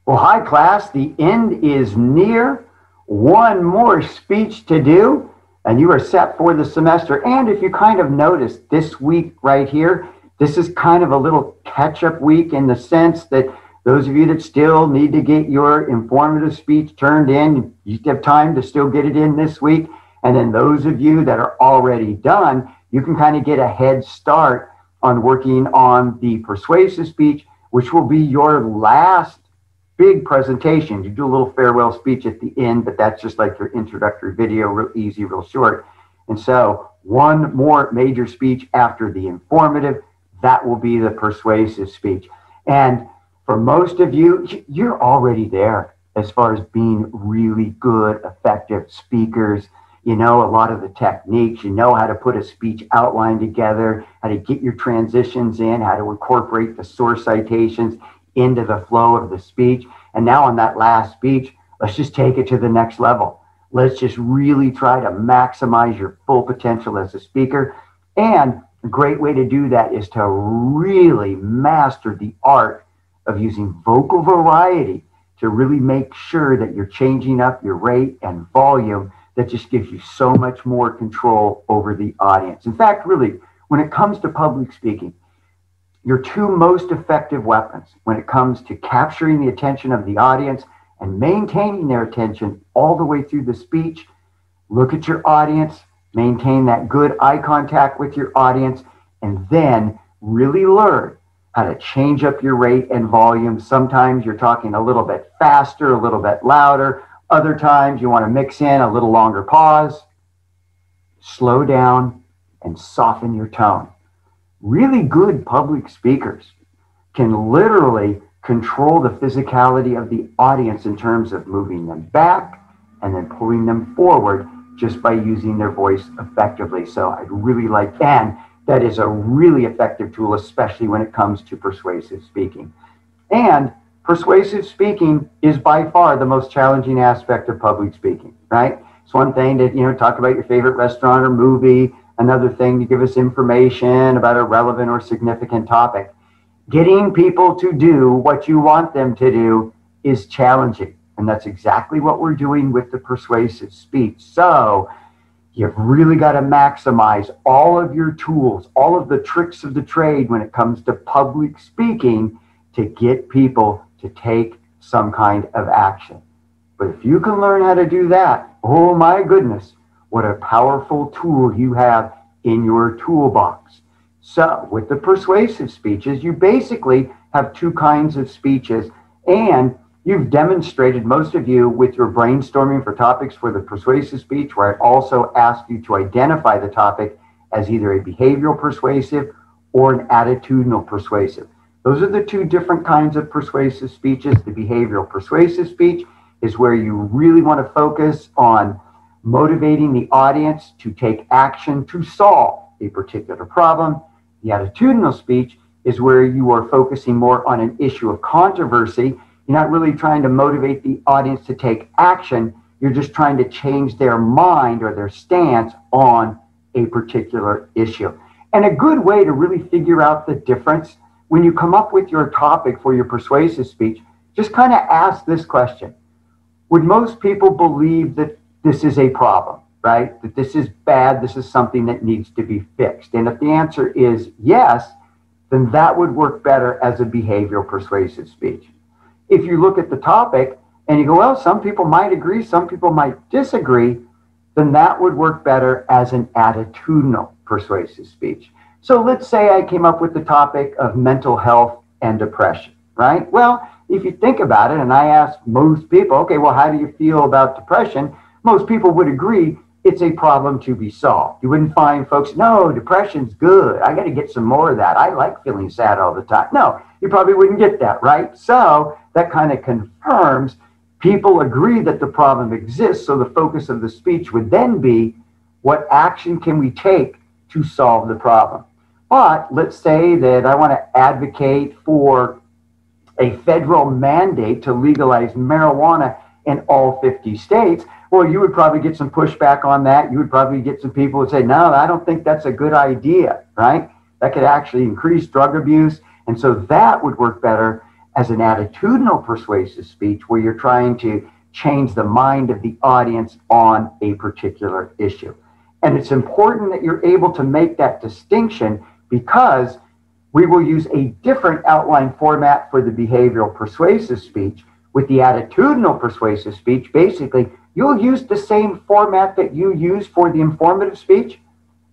Well, hi class, the end is near. One more speech to do, and you are set for the semester. And if you kind of noticed this week right here, this is kind of a little catch-up week in the sense that those of you that still need to get your informative speech turned in, you have time to still get it in this week. And then those of you that are already done, you can kind of get a head start on working on the persuasive speech, which will be your last big presentation. You do a little farewell speech at the end, but that's just like your introductory video, real easy, real short. And so one more major speech after the informative, that will be the persuasive speech. And for most of you, you're already there as far as being really good, effective speakers. You know a lot of the techniques, you know how to put a speech outline together, how to get your transitions in, how to incorporate the source citations into the flow of the speech. And now on that last speech, let's just take it to the next level. Let's just really try to maximize your full potential as a speaker. And a great way to do that is to really master the art of using vocal variety to really make sure that you're changing up your rate and volume. That just gives you so much more control over the audience. In fact, really, when it comes to public speaking, your two most effective weapons when it comes to capturing the attention of the audience and maintaining their attention all the way through the speech, look at your audience, maintain that good eye contact with your audience, and then really learn how to change up your rate and volume. Sometimes you're talking a little bit faster, a little bit louder. Other times you want to mix in a little longer pause, slow down, and soften your tone. Really good public speakers can literally control the physicality of the audience in terms of moving them back and then pulling them forward just by using their voice effectively. So I'd really like, and that is a really effective tool, especially when it comes to persuasive speaking. And persuasive speaking is by far the most challenging aspect of public speaking, right? It's one thing to, talk about your favorite restaurant or movie. Another thing to give us information about a relevant or significant topic. Getting people to do what you want them to do is challenging. And that's exactly what we're doing with the persuasive speech. So you've really got to maximize all of your tools, all of the tricks of the trade when it comes to public speaking to get people to take some kind of action. But if you can learn how to do that, oh my goodness, what a powerful tool you have in your toolbox. So with the persuasive speeches, you basically have two kinds of speeches, and you've demonstrated, most of you, with your brainstorming for topics for the persuasive speech, where I also ask you to identify the topic as either a behavioral persuasive or an attitudinal persuasive. Those are the two different kinds of persuasive speeches. The behavioral persuasive speech is where you really want to focus on motivating the audience to take action to solve a particular problem. The attitudinal speech is where you are focusing more on an issue of controversy. You're not really trying to motivate the audience to take action. You're just trying to change their mind or their stance on a particular issue. And a good way to really figure out the difference when you come up with your topic for your persuasive speech, just kind of ask this question. Would most people believe that this is a problem, right? That this is bad, this is something that needs to be fixed? And if the answer is yes, then that would work better as a behavioral persuasive speech. If you look at the topic and you go, well, some people might agree, some people might disagree, then that would work better as an attitudinal persuasive speech. So let's say I came up with the topic of mental health and depression, right? Well, if you think about it, and I ask most people, okay, well, how do you feel about depression? Most people would agree it's a problem to be solved. You wouldn't find folks, no, depression's good. I got to get some more of that. I like feeling sad all the time. No, you probably wouldn't get that, right? So that kind of confirms people agree that the problem exists. So the focus of the speech would then be, what action can we take to solve the problem? But let's say that I want to advocate for a federal mandate to legalize marijuana in all 50 states. Well, you would probably get some pushback on that. You would probably get some people who say, no, I don't think that's a good idea, right? That could actually increase drug abuse. And so that would work better as an attitudinal persuasive speech where you're trying to change the mind of the audience on a particular issue. And it's important that you're able to make that distinction because we will use a different outline format for the behavioral persuasive speech. With the attitudinal persuasive speech, basically, you'll use the same format that you use for the informative speech.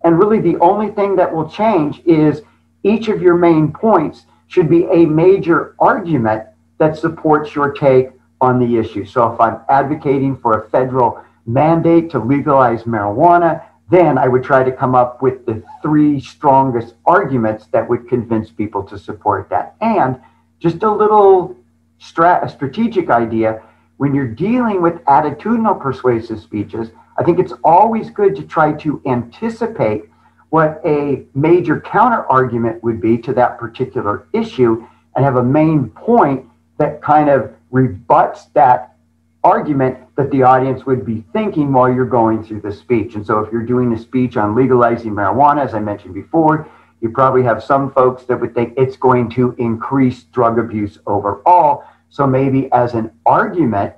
And really the only thing that will change is each of your main points should be a major argument that supports your take on the issue. So if I'm advocating for a federal mandate to legalize marijuana, then I would try to come up with the 3 strongest arguments that would convince people to support that. And just a little strategic idea, when you're dealing with attitudinal persuasive speeches, I think it's always good to try to anticipate what a major counter argument would be to that particular issue and have a main point that kind of rebuts that argument that the audience would be thinking while you're going through the speech. And so if you're doing a speech on legalizing marijuana, as I mentioned before, you probably have some folks that would think it's going to increase drug abuse overall. So maybe as an argument,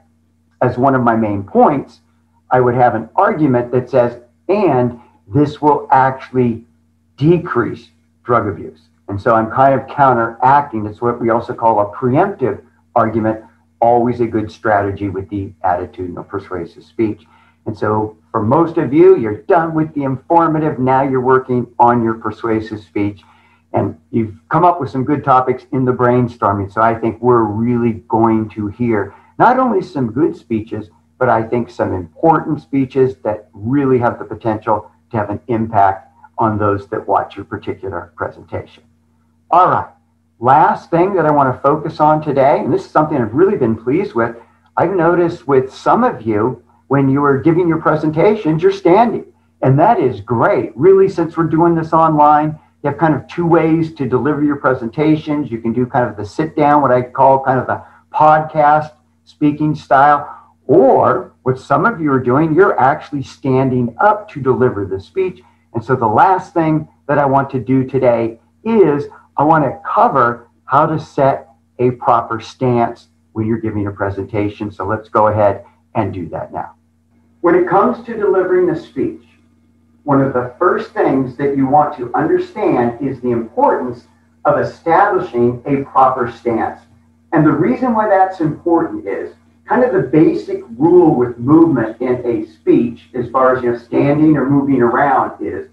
as one of my main points, I would have an argument that says, and this will actually decrease drug abuse. And so I'm kind of counteracting. It's what we also call a preemptive argument, always a good strategy with the attitudinal persuasive speech. And so for most of you, you're done with the informative. Now you're working on your persuasive speech. And you've come up with some good topics in the brainstorming. So I think we're really going to hear not only some good speeches, but I think some important speeches that really have the potential to have an impact on those that watch your particular presentation. All right, last thing that I want to focus on today, and this is something I've really been pleased with. I've noticed with some of you, when you are giving your presentations, you're standing. And that is great. Really, since we're doing this online, you have kind of 2 ways to deliver your presentations. You can do kind of the sit down, what I call kind of the podcast speaking style, or what some of you are doing, you're actually standing up to deliver the speech. And so the last thing that I want to do today is I want to cover how to set a proper stance when you're giving a presentation. So let's go ahead and do that now. When it comes to delivering a speech, one of the first things that you want to understand is the importance of establishing a proper stance. And the reason why that's important is kind of the basic rule with movement in a speech, as far as standing or moving around, is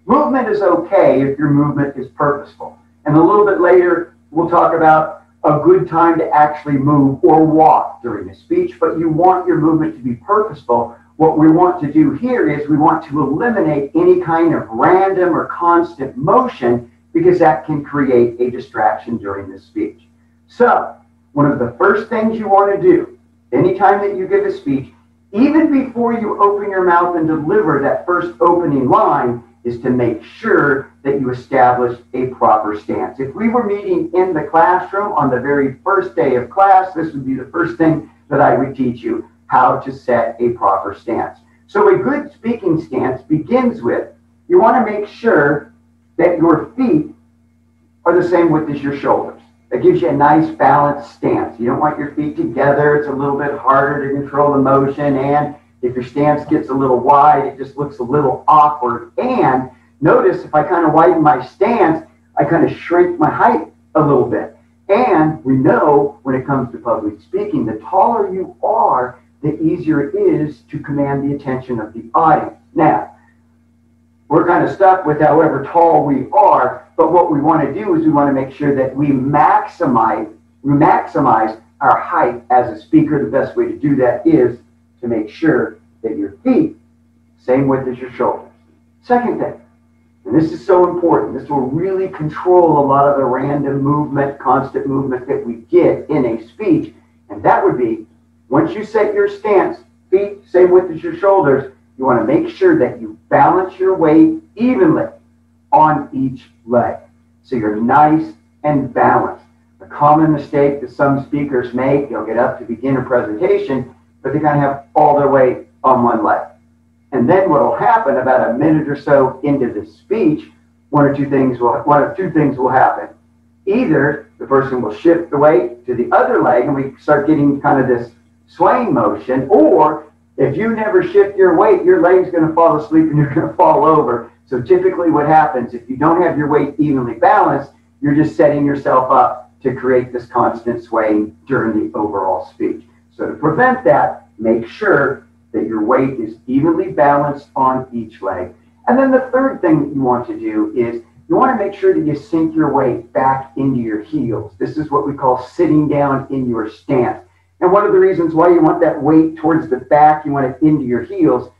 movement is okay if your movement is purposeful. And a little bit later, we'll talk about a good time to actually move or walk during a speech, but you want your movement to be purposeful. What we want to do here is we want to eliminate any kind of random or constant motion because that can create a distraction during the speech. So one of the first things you want to do anytime that you give a speech, even before you open your mouth and deliver that first opening line, is to make sure that you establish a proper stance. If we were meeting in the classroom on the very first day of class, this would be the first thing that I would teach you, how to set a proper stance. So a good speaking stance begins with, you want to make sure that your feet are the same width as your shoulders. That gives you a nice balanced stance. You don't want your feet together. It's a little bit harder to control the motion. And if your stance gets a little wide, it just looks a little awkward. And notice if I kind of widen my stance, I kind of shrink my height a little bit. And we know when it comes to public speaking, the taller you are, the easier it is to command the attention of the audience. Now, we're kind of stuck with however tall we are, but what we want to do is we want to make sure that we maximize our height as a speaker. The best way to do that is to make sure that your feet, same width as your shoulders. Second thing, and this is so important, this will really control a lot of the random movement, constant movement that we get in a speech, and that would be, once you set your stance, feet same width as your shoulders, you want to make sure that you balance your weight evenly on each leg. So you're nice and balanced. The common mistake that some speakers make, they'll get up to begin a presentation, but they kind of have all their weight on one leg. And then what will happen about a minute or so into the speech, one of two things will happen. Either the person will shift the weight to the other leg, and we start getting kind of this swaying motion. Or if you never shift your weight, your leg's going to fall asleep and you're going to fall over. So typically what happens, if you don't have your weight evenly balanced, you're just setting yourself up to create this constant swaying during the overall speech. So to prevent that, make sure that your weight is evenly balanced on each leg. And then the third thing that you want to do is you want to make sure that you sink your weight back into your heels. This is what we call sitting down in your stance. And one of the reasons why you want that weight towards the back, you want it into your heels.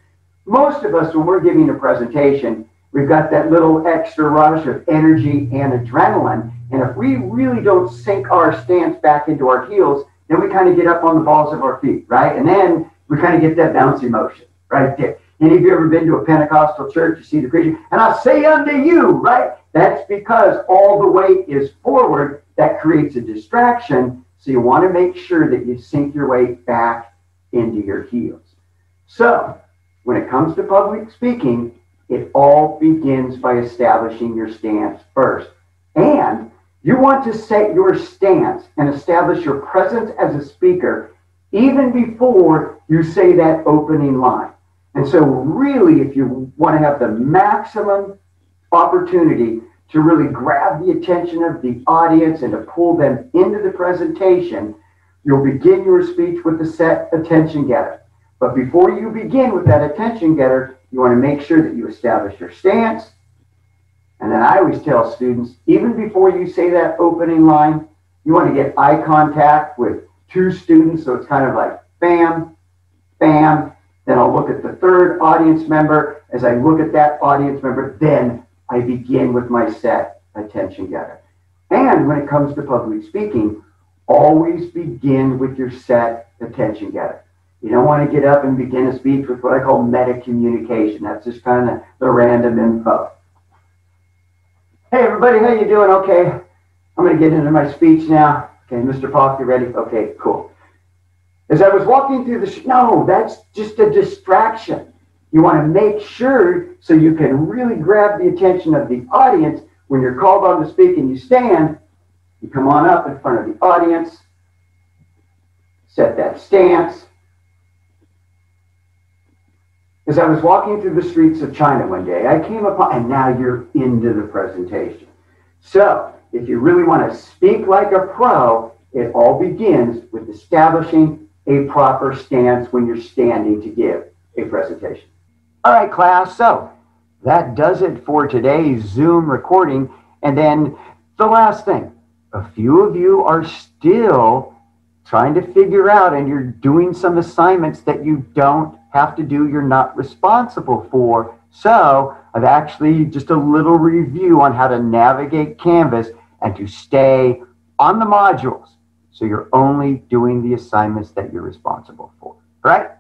Most of us, when we're giving a presentation, we've got that little extra rush of energy and adrenaline. And if we really don't sink our stance back into our heels, then we kind of get up on the balls of our feet, right? And then we kind of get that bouncy motion right there. Any of you ever been to a Pentecostal church? You see the preacher, and I say unto you, right? That's because all the weight is forward. That creates a distraction. So you want to make sure that you sink your weight back into your heels. So when it comes to public speaking, it all begins by establishing your stance first. And you want to set your stance and establish your presence as a speaker even before you say that opening line. And so really, if you want to have the maximum opportunity to really grab the attention of the audience and to pull them into the presentation, you'll begin your speech with the set attention getter. But before you begin with that attention getter, you want to make sure that you establish your stance. And then I always tell students, even before you say that opening line, you want to get eye contact with two students. So it's kind of like bam, bam. Then I'll look at the third audience member. As I look at that audience member, then I begin with my set attention getter. And when it comes to public speaking, always begin with your set attention getter. You don't want to get up and begin a speech with what I call meta communication. That's just kind of the random info. Hey everybody, how you doing? Okay, I'm going to get into my speech now. Okay, Mr. Falk, you ready? Okay, cool. As I was walking through no, that's just a distraction. You want to make sure so you can really grab the attention of the audience. When you're called on to speak and you stand, you come on up in front of the audience, set that stance. As I was walking through the streets of China one day, I came upon, and now you're into the presentation. So if you really want to speak like a pro, it all begins with establishing a proper stance when you're standing to give a presentation. All right, class, so that does it for today's Zoom recording. And then the last thing, a few of you are still trying to figure out, and you're doing some assignments that you don't have to do, you're not responsible for. So I've actually just a little review on how to navigate Canvas and to stay on the modules. So you're only doing the assignments that you're responsible for, right?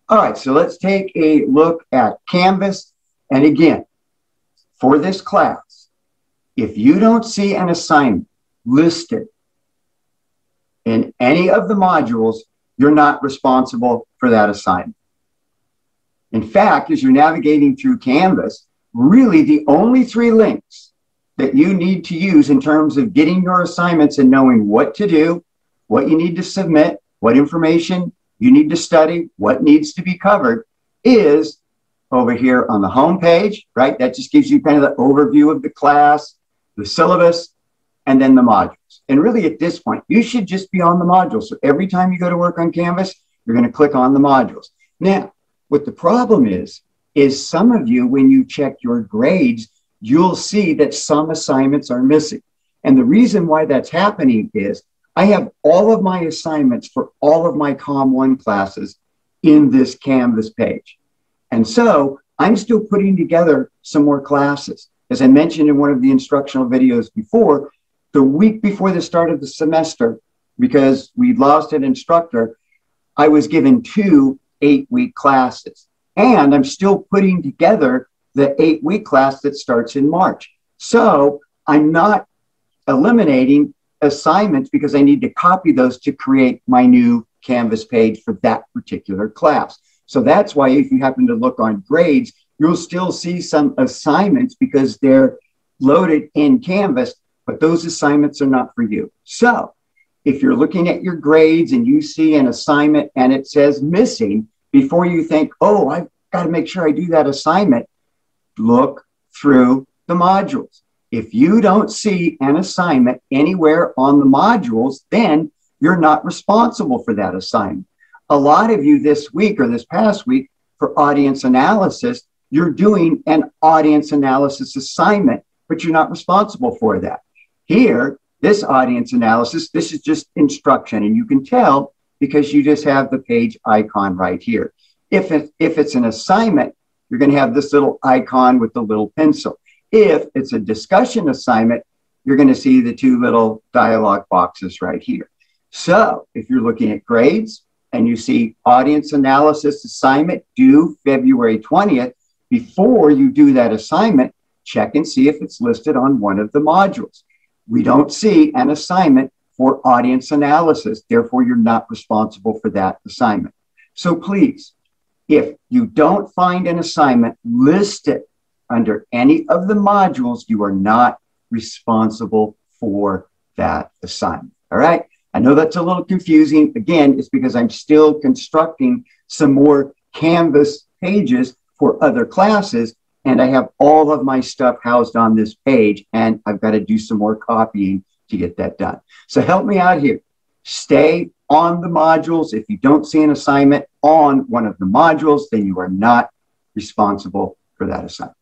All right, so let's take a look at Canvas. And again, for this class, if you don't see an assignment listed in any of the modules, you're not responsible for that assignment. In fact, as you're navigating through Canvas, really the only three links that you need to use in terms of getting your assignments and knowing what to do, what you need to submit, what information you need to study, what needs to be covered, is over here on the home page, right? That just gives you kind of the overview of the class, the syllabus, and then the modules. And really at this point, you should just be on the modules. So every time you go to work on Canvas, you're going to click on the modules. Now, what the problem is some of you, when you check your grades, you'll see that some assignments are missing. And the reason why that's happening is I have all of my assignments for all of my Com1 classes in this Canvas page. And so I'm still putting together some more classes. As I mentioned in one of the instructional videos before, the week before the start of the semester, because we lost an instructor, I was given 2 8-week classes. And I'm still putting together the 8-week class that starts in March. So I'm not eliminating assignments because I need to copy those to create my new Canvas page for that particular class. So that's why if you happen to look on grades, you'll still see some assignments because they're loaded in Canvas, but those assignments are not for you. So if you're looking at your grades and you see an assignment and it says missing, before you think, oh, I've got to make sure I do that assignment, look through the modules. If you don't see an assignment anywhere on the modules, then you're not responsible for that assignment. A lot of you this week or this past week for audience analysis, you're doing an audience analysis assignment, but you're not responsible for that. Here, this audience analysis, this is just instruction, and you can tell because you just have the page icon right here. If it's an assignment, you're going to have this little icon with the little pencil. If it's a discussion assignment, you're going to see the two little dialog boxes right here. So if you're looking at grades and you see audience analysis assignment due February 20th, before you do that assignment, check and see if it's listed on one of the modules. We don't see an assignment for audience analysis. Therefore, you're not responsible for that assignment. So please, if you don't find an assignment listed under any of the modules, you are not responsible for that assignment. All right. I know that's a little confusing. Again, it's because I'm still constructing some more Canvas pages for other classes, and I have all of my stuff housed on this page, and I've got to do some more copying to get that done. So help me out here. Stay on the modules. If you don't see an assignment on one of the modules, then you are not responsible for that assignment.